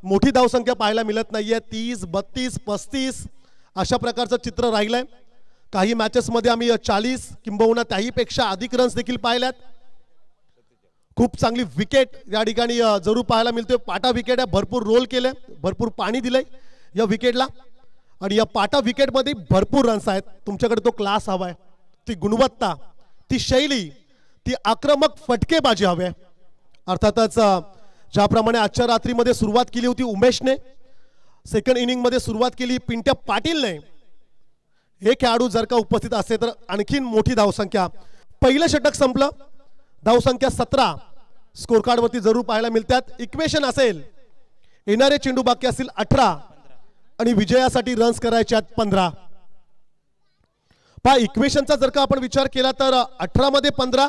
मोठी धावसंख्या पाहायला मिळत नाहीये. 30, 32, 35 अशा प्रकारचं चित्र राहिलंय. काही मॅचेसमध्ये आम्ही 40 किंबहुना त्याहीपेक्षा अधिक रन्स देखील पाहिल्यात. खूप चांगली विकेट या ठिकाणी जरूर पाहायला मिळते. पाटा विकेट आहे, भरपूर रोल केले, भरपूर पाणी दिलंय या विकेटला. आणि या पाटा विकेटमध्ये भरपूर रन्स आहेत. तुमच्याकडे तो क्लास हवा आहे, ती गुणवत्ता, ती शैली, ती आक्रमक फटकेबाजी हवी आहे. अर्थातच ज्याप्रमाणे आजच्या रात्रीमध्ये सुरुवात केली होती उमेशने, सेकंड इनिंगमध्ये सुरुवात केली पिंट्या पाटीलने, हे खेळाडू जर का उपस्थित असते तर आणखीन मोठी धावसंख्या. पहिलं षटक संपलं, धावसंख्या 17 स्कोर कार्डवरती जरूर पाहायला मिळतात. इक्वेशन असेल, येणारे चेंडू बाकी असतील 18 आणि विजयासाठी रन्स करायचे आहेत 15. पहा इक्वेशनचा जर का आपण विचार केला तर 18 मध्ये 15,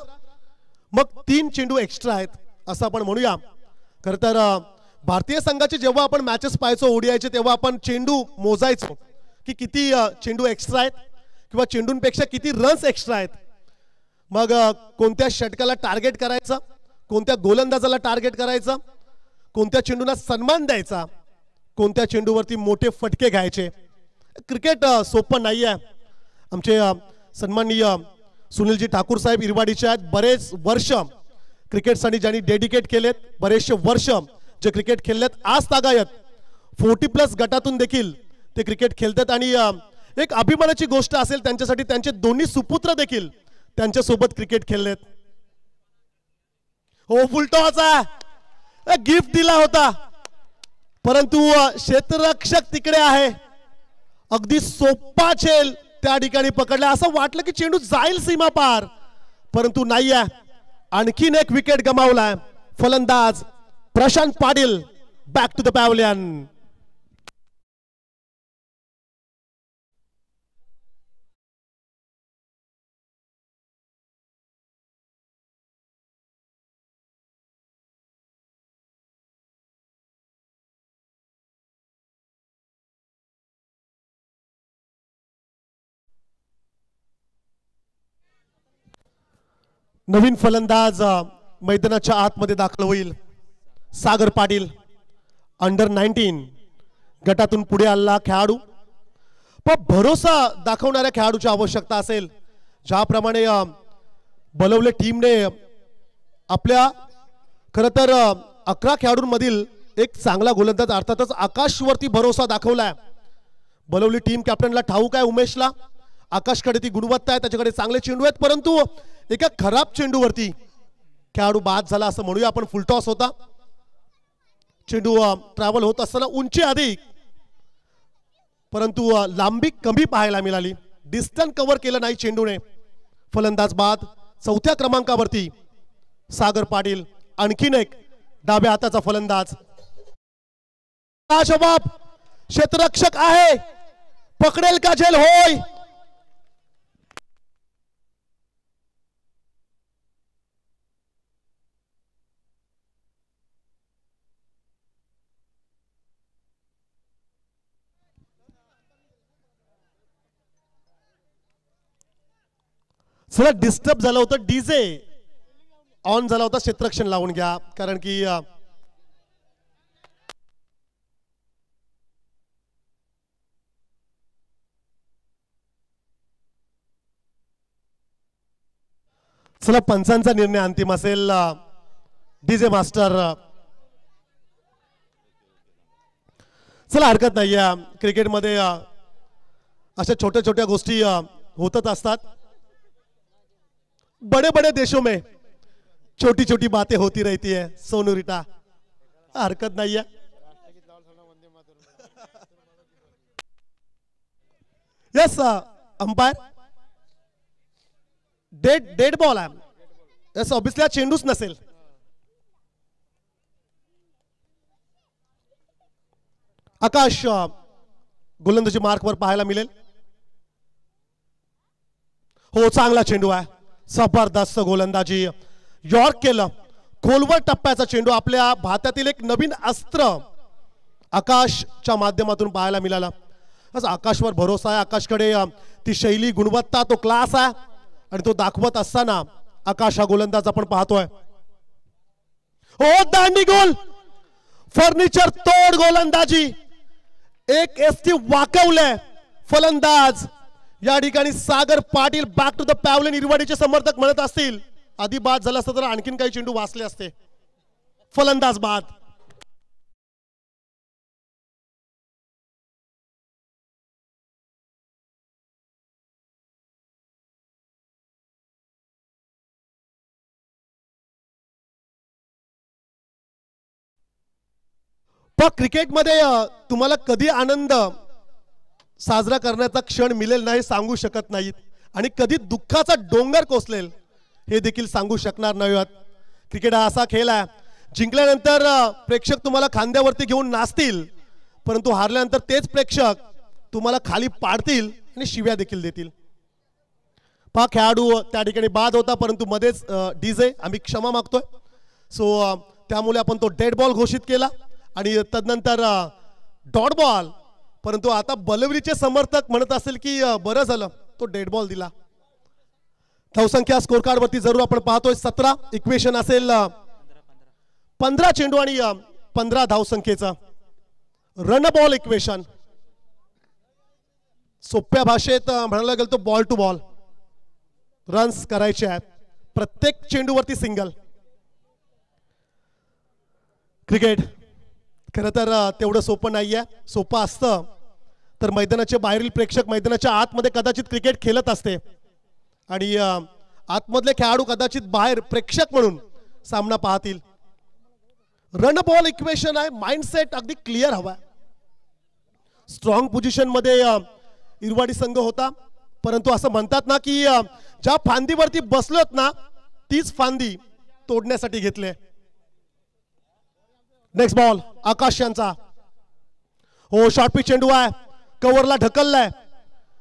मग 3 चेंडू एक्स्ट्रा आहेत असं आपण म्हणूया. खरं तर भारतीय संघाचे जेव्हा आपण मॅचेस पाहायचो ओडीआयचे, तेव्हा आपण चेंडू मोजायचो की किती चेंडू एक्स्ट्रा आहेत किंवा चेंडूंपेक्षा किती रन्स एक्स्ट्रा आहेत. मग कोणत्या षटकाला टार्गेट करायचं, कोणत्या गोलंदाजाला टार्गेट करायचं, कोणत्या चेंडूला सन्मान द्यायचा, कोणत्या चेंडूवरती मोठे फटके घ्यायचे. क्रिकेट सोपं नाही आहे. आमचे सन्माननीय सुनीलजी ठाकूर साहेब इरवाडीचे आहेत. बरेच वर्ष क्रिकेटसाठी ज्यांनी डेडिकेट केलेत, बरेचसे वर्ष जे क्रिकेट खेळलेत, आज तागायत 40+ गटातून देखील ते क्रिकेट खेळतात. आणि एक अभिमानाची गोष्ट असेल त्यांच्यासाठी, त्यांचे दोन्ही सुपुत्र देखील त्यांच्यासोबत क्रिकेट खेळलेत. हो, फुलटॉचा गिफ्ट दिला होता, परंतु क्षेत्ररक्षक तिकडे आहे. अगदी सोपा चेल त्या ठिकाणी पकडला. असं वाटलं की चेंडू जाईल सीमा पार, परंतु नाही आहे. आणखीन एक विकेट गमावलाय फलंदाज Prashant Patil. Back to the pavilion. नवीन फलंदाज मैदानाच्या आतमध्ये दाखल होईल. सागर पाटील, अंडर 19 गटातून पुढे आलेला खेळाडू. पण भरोसा दाखवणाऱ्या खेळाडूची आवश्यकता असेल. ज्याप्रमाणे बलवले टीमने आपल्या खरं तर 11 खेळाडूंमधील एक चांगला गोलंदाज अर्थातच आकाशवरती भरोसा दाखवलाय. बलवली टीम कॅप्टनला ठाऊक आहे, उमेशला, आकाशकडे ती गुणवत्ता आहे, त्याच्याकडे चांगले चेंडू आहेत. परंतु एका खराब चेंडूवरती खेळाडू बाद झाला असं म्हणूया आपण. फुलटॉस होता, चेंडू ट्रॅव्हल होत असताना उंची अधिक, परंतु लांबी कमी पाहायला मिळाली. डिस्टन्स कव्हर केलं नाही चेंडूने. फलंदाज बाद. 4थ्या क्रमांकावरती सागर पाटील, आणखीन एक डाव्या हाताचा फलंदाज. जवाब क्षेत्ररक्षक आहे, पकडेल का झेल? होय. चला, डिस्टर्ब झालं होतं, डीजे ऑन झाला होता. क्षेत्ररक्षण लावून घ्या, कारण की चला, पंचांचा निर्णय अंतिम असेल. डीजे मास्टर, चला हरकत नाही. क्रिकेटमध्ये अशा छोट्या छोट्या गोष्टी होतच असतात. बड़े बड़े देशों में छोटी छोटी बातें होती रहती है. सोनू रिटा, हरकत नहीं है. यस अंपायर, डेड बॉल आहे. यस, ऑब्विसली चेंडूच नसेल. आकाश गोलंदाजी मार्कवर पाहायला मिळेल. हो, चांगला चेंडू आहे, जबरदस्त गोलंदाजी. यॉर्क केलं, खोलवर टप्प्याचा चेंडू. आपल्या भारतातील एक नवीन अस्त्र आकाशच्या माध्यमातून पाहायला मिळाला. आकाशवर भरोसा आहे. आकाशकडे ती शैली, गुणवत्ता, तो क्लास आहे आणि तो दाखवत असताना आकाश हा गोलंदाज आपण पाहतोय. हो दांडी गोल, फर्निचर तोड गोलंदाजी, एक एसटी वाकवलंय फलंदाज. या ठिकाणी Sagar Patil back to the pavilion. इरवाडीचे समर्थक म्हणत असतील आधी बाद झाला असता तर आणखीन काही चेंडू वाचले असते. फलंदाज बाद. पण क्रिकेटमध्ये तुम्हाला कधी आनंद साजरा करण्याचा क्षण मिळेल नाही सांगू शकत नाहीत, आणि कधी दुःखाचा डोंगर कोसलेल हे देखील सांगू शकणार नाही. क्रिकेट हा असा खेळ आहे, जिंकल्यानंतर प्रेक्षक तुम्हाला खांद्यावरती घेऊन नाचतील, परंतु हारल्यानंतर तेच प्रेक्षक तुम्हाला खाली पाडतील आणि शिव्या देखील देतील. पहा खेळाडू त्या ठिकाणी बाद होता, परंतु मध्येच डीजे आम्ही क्षमा मागतोय. सो त्यामुळे आपण तो डेड बॉल घोषित केला आणि तदनंतर डॉट बॉल. परंतु आता बलवरीचे समर्थक म्हणत असेल की बरं झालं तो डेड बॉल दिला. धावसंख्या स्कोर कार्ड वरती जरूर आपण पाहतोय 17. इक्वेशन असेल 15 चेंडू आणि 15 धावसंख्येचा रन बॉल इक्वेशन. सोप्या भाषेत म्हणायला गेलं तो बॉल टू बॉल रन्स करायचे आहेत, प्रत्येक चेंडूवरती सिंगल. क्रिकेट खरं तर तेवढं सोपं नाहीये. सोपं असतं तर मैदानाच्या बाहेरील प्रेक्षक मैदानाच्या आतमध्ये कदाचित क्रिकेट खेळत असते आणि आतमधले खेळाडू कदाचित बाहेर प्रेक्षक म्हणून सामना पाहतील. रन बॉल इक्वेशन आहे, माइंडसेट अगदी क्लिअर हवा. स्ट्रॉंग पोझिशन मध्ये इरवाडी संघ होता, परंतु असं म्हणतात ना की ज्या फांदीवरती बसलोत ना तीच फांदी तोडण्यासाठी घेतले. नेक्स्ट बॉल आकाश यांचा. हो शॉर्ट पिच चेंडू आहे, कव्हरला ढकललाय,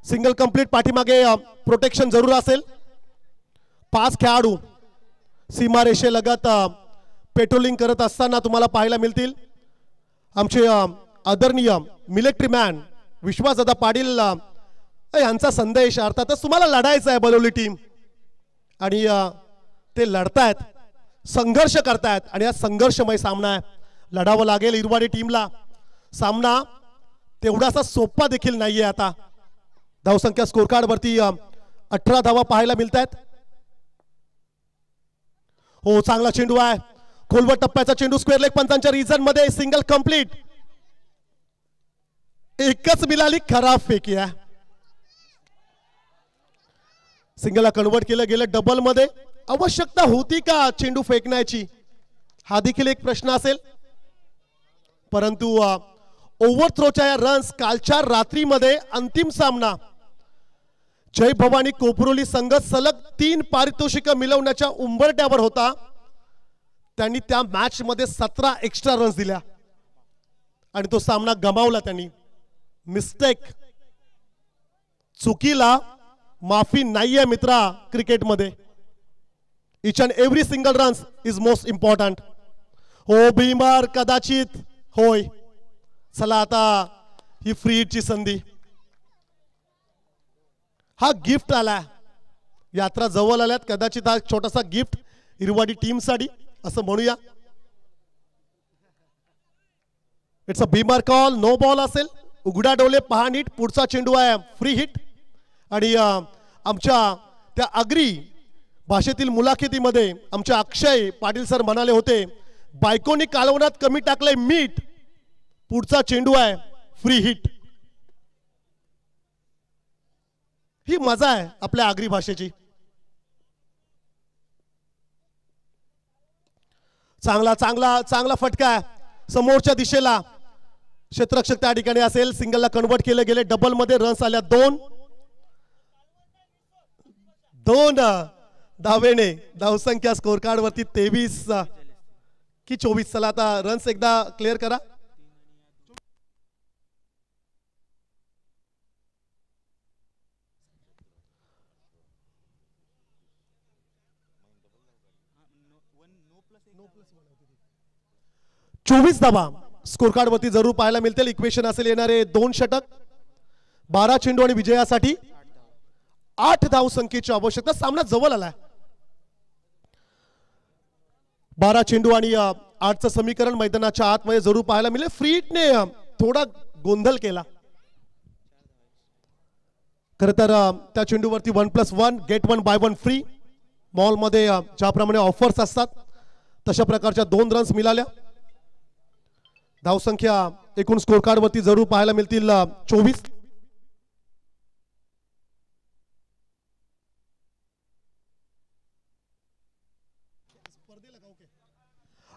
सिंगल कंप्लीट. पाठीमागे प्रोटेक्शन जरूर असेल. 5 खेळाडू सीमारेषेलगत पेट्रोलिंग करत असताना तुम्हाला पाहायला मिळतील. आमचे आदरणीय मिलिटरी मॅन विश्वासदादा पाटील यांचा संदेश. अर्थातच तुम्हाला लढायचं आहे बलवली टीम, आणि ते लढतायत, संघर्ष करतायत, आणि हा संघर्षमय सामना आहे. लढावं लागेल इरवाडी टीमला. सामना तेवढासा सोपा देखील नाहीये. आता धावसंख्या स्कोर कार्ड वरती 18 धावा पाहायला मिळत आहेत. हो चांगला चेंडू आहे, खोलवर टप्प्याचा चेंडू, स्क्वेअर लेग पंचांच्या रिझन मध्ये सिंगल कंप्लीट. एकच मिळाली, खराब फेकी आहे. सिंगलला कन्वर्ट केलं गेलं डबल मध्ये. आवश्यकता होती का चेंडू फेकण्याची, हा देखील एक प्रश्न असेल. परंतु ओव्हरथ्रोच्या या रन्स कालच्या रात्रीमध्ये अंतिम सामना जय भवानी कोपरोली संघ सलग 3 पारितोषिकं मिळवण्याच्या उंबरठ्यावर होता. त्यांनी त्या मॅच मध्ये 17 एक्स्ट्रा रन्स दिल्या आणि तो सामना गमावला त्यांनी. मिस्टेक, चुकीला माफी नाहीये मित्रा क्रिकेटमध्ये. Each and every single runs is most important. हो भीमार कदाचित होय. चला आता ही फ्री हिटची संधी. हा गिफ्ट आला, यात्रा जवळ आल्यात, कदाचित हा छोटासा गिफ्ट इरवाडी टीम साठी असं म्हणूया. It's a beamer call, no ball असेल. उघडा डोले पहा नीट, पुढचा चेंडू आहे फ्री हिट. आणि आमच्या त्या आगरी भाषेतील मुलाखतीमध्ये आमचे अक्षय पाटील सर म्हणाले होते, बायकोनी कालवणात कमी टाकलंय मीठ. पुढचा चेंडू आहे फ्री हिट. ही मजा आहे आपल्या आगरी भाषेची. चांगला चांगला चांगला फटका आहे समोरच्या दिशेला. क्षेत्ररक्षक त्या ठिकाणी असेल. सिंगलला कन्वर्ट केले गेले, डबल मध्ये रन्स आल्या 2 धावेने. धावसंख्या स्कोर कार्ड वरती 23 की 24. चला आता रन्स एकदा क्लिअर करा. चोवीस धावा स्कोर कार्ड वरती जरूर पाहायला मिळतील. इक्वेशन असेल येणारे 2 षटक, 12 चेंडू आणि विजयासाठी 8 धावसंख्येची आवश्यकता. सामना जवळ आलाय. 12 चेंडू आणि 8चं समीकरण मैदानाच्या आतमध्ये जरूर पाहायला मिळेल. फ्रीटने थोडा गोंधळ केला. खरं तर त्या चेंडूवरती 1+1 गेट 1 बाय 1 फ्री मॉलमध्ये ज्याप्रमाणे ऑफर्स असतात तशा प्रकारच्या 2 रन्स मिळाल्या. धावसंख्या एकूण स्कोर कार्ड वरती जरूर पाहायला मिळतील 24.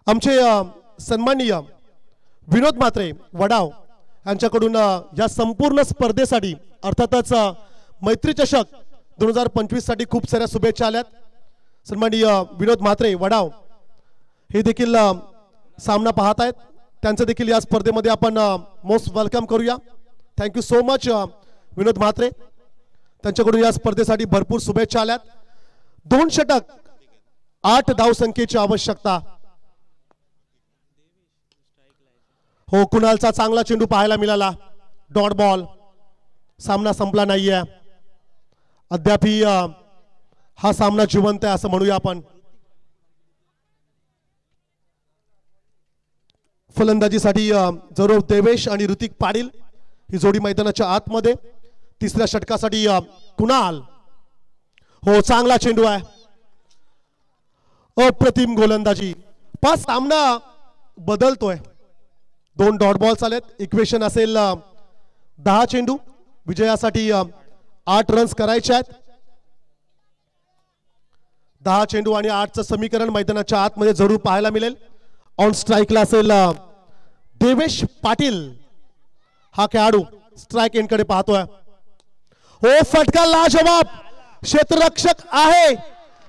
आमचे सन्माननीय विनोद म्हात्रे वडाव यांच्याकडून या संपूर्ण स्पर्धेसाठी अर्थातच मैत्री चषक 2025 साठी खूप साऱ्या शुभेच्छा आल्यात. सन्माननीय विनोद म्हात्रे वडाव हे देखील सामना पाहत आहेत. त्यांचं देखील या स्पर्धेमध्ये आपण मोस्ट वेलकम करूया. थँक्यू सो मच विनोद म्हात्रे. त्यांच्याकडून या स्पर्धेसाठी भरपूर शुभेच्छा आल्यात. 2 षटक 8 धावसंख्येची आवश्यकता. हो, कुणालचा चांगला चेंडू पाहायला मिळाला. Dot ball. सामना संपला नाहीये अद्यापही. हा सामना जिवंत आहे असं म्हणूया आपण. फलंदाजीसाठी जरूर देवेश आणि ऋतिक पाटील ही जोडी मैदानाच्या आतमध्ये. 3ऱ्या षटकासाठी कुणाल. हो, चांगला चेंडू आहे. अप्रतिम गोलंदाजी. 5 सामना बदलतोय. 2 डॉट बॉल्स आलेत. इक्वेशन असेल 10 चेंडू. विजयासाठी 8 रन्स करायचे आहेत. 10 चेंडू आणि 8चं समीकरण मैदानाच्या आतमध्ये जरूर पाहायला मिळेल. ऑन स्ट्राईकला असेल देवेश पाटील. हा खेळाडू स्ट्राईक एंडकडे पाहतोय. हो, फटका लाजवाब. क्षेत्ररक्षक आहे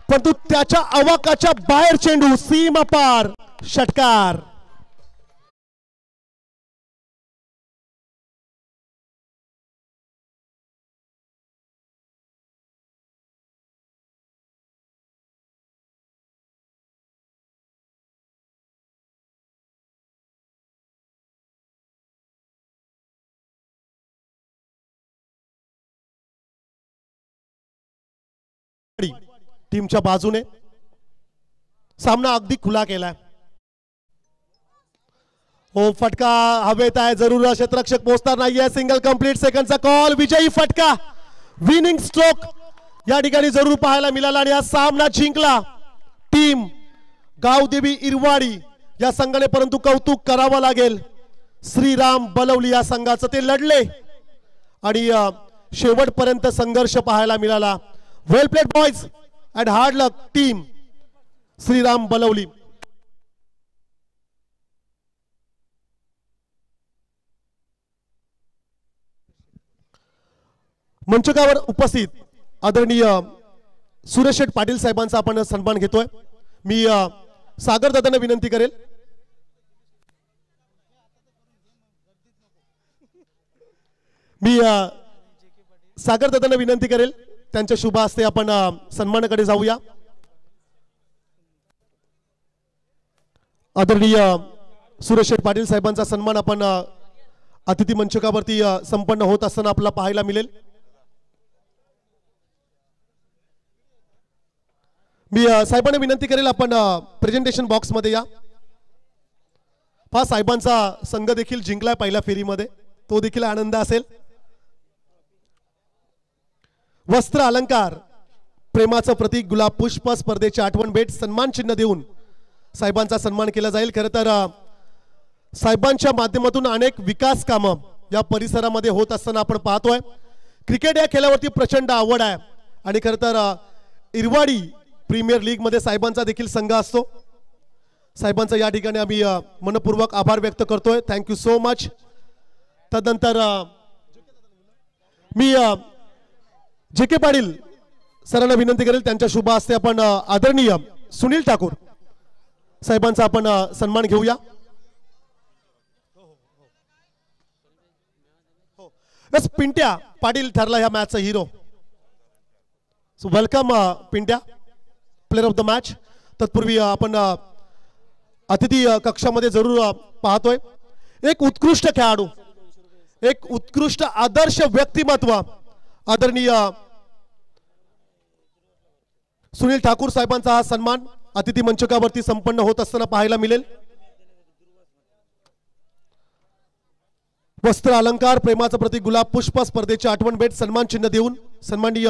परंतु त्याच्या अवाकाच्या बाहेर चेंडू. सीमा पार. षटकार. टीमच्या बाजूने सामना अगदी खुला केलाय. हो, फटका हवेत आहे. जरूर क्षेत्ररक्षक पोहोचणार नाहीये. Single complete. सेकंडचा कॉल. विजयी फटका. विनिंग स्ट्रोक या ठिकाणी जरूर पाहायला मिळाला आणि हा सामना जिंकला टीम गावदेवी इरवाडी या संघाने. परंतु कौतुक करावं लागेल श्रीराम बलवली या संघाचं. ते लढले आणि शेवटपर्यंत संघर्ष पाहायला मिळाला. Well played boys and hard luck team Shriram Balawali. मंचकावर उपस्थित आदरणीय सुरेश शेठ पाटील साहेबांचा आपण सन्मान घेतोय. मी सागर दादांना विनंती करेल. सागर दादांना विनंती करेल त्यांच्या शुभ हस्ते आपण सन्मानाकडे जाऊया. आदरणीय सुरेश शेठ पाटील साहेबांचा सन्मान आपण अतिथी मंचकावरती संपन्न होत असताना आपल्याला पाहायला मिळेल. मी साहेबांना विनंती करेल आपण प्रेझेंटेशन बॉक्स मध्ये या. पहा, साहेबांचा संघ देखील जिंकलाय पहिल्या फेरीमध्ये. तो देखील आनंद असेल. वस्त्र अलंकार, प्रेमाचं प्रतीक गुलाब पुष्प, स्पर्धेची आठवण भेट, सन्मान चिन्ह देऊन साहेबांचा सन्मान केला जाईल. खरं तर साहेबांच्या माध्यमातून अनेक विकास कामं या परिसरामध्ये होत असताना आपण पाहतोय. क्रिकेट या खेळावरती प्रचंड आवड आहे आणि खरं तर इरवाडी प्रीमियर लीग मध्ये साहेबांचा देखील संघ असतो. साहेबांचा या ठिकाणी आम्ही मनपूर्वक आभार व्यक्त करतोय. Thank you so much. तदनंतर मी जे.के. पाटील सरांना विनंती करेल त्यांच्या शुभ हस्ते आपण आदरणीय सुनील ठाकूर साहेबांचा आपण सन्मान घेऊया. बस, पिंट्या पाटील ठरला ह्या मॅचचा hero. So welcome Pintya, player of the match. तत्पूर्वी आपण अतिथी कक्षामध्ये जरूर पाहतोय एक उत्कृष्ट खेळाडू, एक उत्कृष्ट आदर्श व्यक्तिमत्व आदरणीय सुनील ठाकूर साहेबांचा हा सन्मान अतिथी मंचकावरती संपन्न होत असताना पाहायला मिळेल. वस्त्र अलंकार, प्रेमाचं प्रतीक गुलाब पुष्प स्पर्धेची आठवण भेट सन्मान चिन्ह देऊन सन्माननीय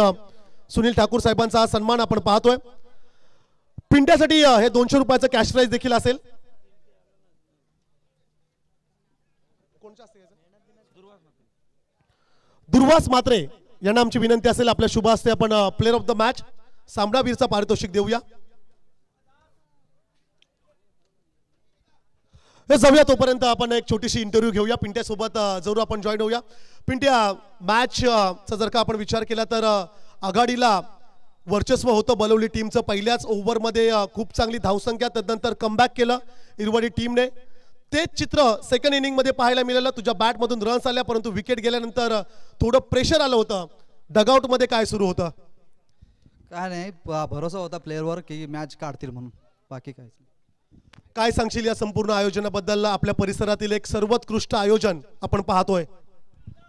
सुनील ठाकूर साहेबांचा हा सन्मान आपण पाहतोय. पिंट्यासाठी हे 200 रुपयाचं कॅश प्राइज देखील असेल. दुर्वास मात्रे यांना आमची विनंती असेल आपल्या शुभ हस्ते आपण प्लेअर ऑफ द मॅच सामनावीरचा पारितोषिक देऊया. हे जाऊया तोपर्यंत आपण एक छोटीशी इंटरव्ह्यू घेऊया पिंट्यासोबत जरूर आपण जॉईन होऊया. पिंट्या, मॅचचा जर का आपण विचार केला तर आघाडीला वर्चस्व होतं बलवली टीमचं. पहिल्याच ओव्हरमध्ये खूप चांगली धावसंख्या, त्यानंतर कमबॅक केलं इरवाडी टीमने. तेच चित्र सेकंड इनिंगमध्ये पाहायला मिळालं. तुझ्या बॅटमधून रन्स आल्या परंतु विकेट गेल्यानंतर थोडं प्रेशर आलं होतं. डगआउटमध्ये काय सुरू होतं? काय नाही, भरोसा होता प्लेअरवर की मॅच काढतील म्हणून, बाकी काय. काय सांगशील या संपूर्ण आयोजनाबद्दल? आपल्या परिसरातील एक सर्वोत्कृष्ट आयोजन आपण पाहतोय.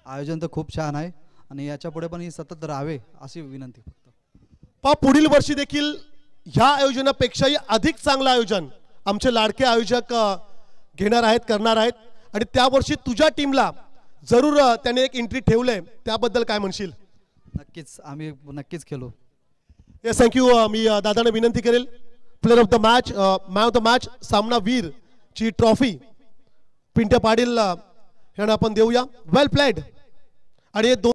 आयोजन तर खूप छान आहे आणि याच्या पुढे पण ही सतत राहावे अशी विनंती फक्त. पुढील वर्षी देखील ह्या आयोजनापेक्षाही अधिक चांगलं आयोजन आमचे लाडके आयोजक घेणार आहेत, करणार आहेत. आणि त्या वर्षी तुझ्या टीमला जरूर त्याने एक एंट्री ठेवलंय, त्याबद्दल काय म्हणशील? नक्कीच आम्ही नक्कीच खेळू. Yes, thank you. मी दादाने विनंती करेल player of the match, man of the match सामनावीर ची ट्रॉफी पिंट्या पाटील यांना आपण देऊया. वेल प्लेड. आणि